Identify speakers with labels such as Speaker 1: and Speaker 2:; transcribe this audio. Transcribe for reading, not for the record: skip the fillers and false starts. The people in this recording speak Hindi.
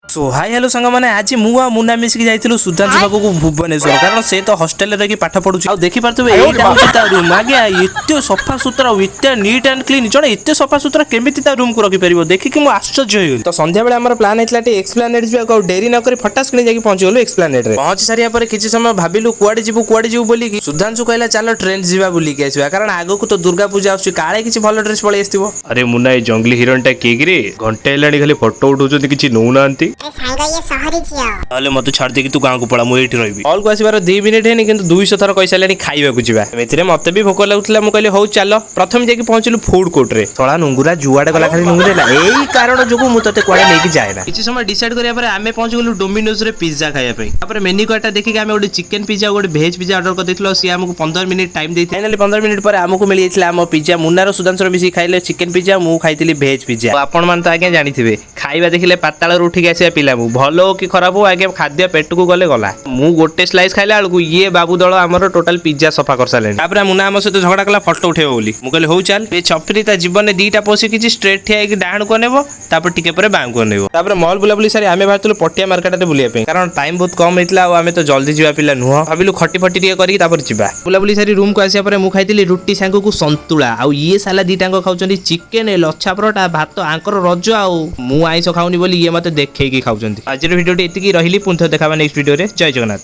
Speaker 1: सो हाय हेलो सांग मैंने आज मुआ मुना मिसिक जाइथिलु सुधांशु पाखु भुवनेश्वर कारण से तो हॉस्टल रे रही पाठ पढुछि आ देखि पारतबे एटा होछि ता रूम आगे एते सफा सुतरा एते नीट एंड क्लीन जणे एते सफा सुतरा केमिति ता रूम को रखि परिबो देखि कि मु आश्चर्य होइल। तो संध्या बेले हमर प्लान हेतला टे एक्सप्लेनेट जिबा को डेरी न करी फटास किने जाकी पहुंची गेलु एक्सप्लेनेट रे पहुंची सारिया पर किछि समय भाबिलु कुआडे जिबु बोली कि सुधांशु कहला चलो ट्रेन जिबा बुली के आसीबा कारण आगो को तो दुर्गा पूजा आछी काळे किछि भलो ड्रेस पळे आस्तिबो।
Speaker 2: अरे मुन्ना ये जंगली हिरणटा के गिरे घंटे हेलाणी खाली फोटो उठाउछन्ती किछि नौ नांती
Speaker 1: ताले मते छाड़ दे कि तू गांव को पळा मु एठी रहबी कॉल को आसीबार 2 मिनिट हेनी किंतु 200 थर कहि सालेनी खाइबा को जिबा एमितिरे मते भी भोक लागुतला मु कहले हो चलो प्रथम जाकी पहुंचलु फूड कोर्ट रे थोड़ा नुंगुरा जुआडे गला खाली नुंगुरेला एई कारण जोगु मु तते कोडे लेके जायना किछि समय डिसाइड करिया पर आमे पहुंच गेलु डोमिनोज रे पिज्जा खाइया पे तापर मेन्यू कार्डटा देखि के आमे ओडी चिकन पिज्जा ओडी वेज पिज्जा ऑर्डर कर देथिलो सी हमकु 15 मिनिट टाइम देथि फाइनली 15 मिनिट पर हमकु मिली जाइतला हम पिज्जा मुन्नारो सुधांशर मिसी खाइले चिकन पिज्जा मु खाइतिली वेज पिज्जा आपण मान त आगे जानिथिबे खाइबा देखिले पाताळ रो उठी के आसीया पिला मु भलो कि खराब हो आगे खाद्य पेट को गले गला मु गोटे स्लाइस खाइला अलगु ये बाबू दଳ हमर टोटल पिज्जा सफा कर साले तापर मुना हम सहित झगड़ा कला फोटो उठेबो बोली मु कहले हो चल ए छपरी ता जीवन ने दीटा पोसी किछि स्ट्रेट ठिया कि डाहण को नेबो तापर टिके परे बाम को नेबो तापर मॉल बुला बुली सारी आमे भातलु पटिया मार्केट रे बुलिया पे कारण टाइम बहुत कम हेतला आ आमे तो जल्दी जीवा पिला नुह भाबिलु खटी फटी टिके करी तापर जीवा बुला बुली सारी रूम को आसिया परे मु खाइतिली रुटी सांगो को संतुला आ ये साला दीटांग खाउचंदी चिकन लच्छा परोटा भात आंकर रज आ मु आइसो खाउनी बोली ये मते देखै की खाउचंदी आज वीडियो टी एतिकी रहिली पुंथ देखाबा नेक्स्ट वीडियो रे जय जगन्नाथ।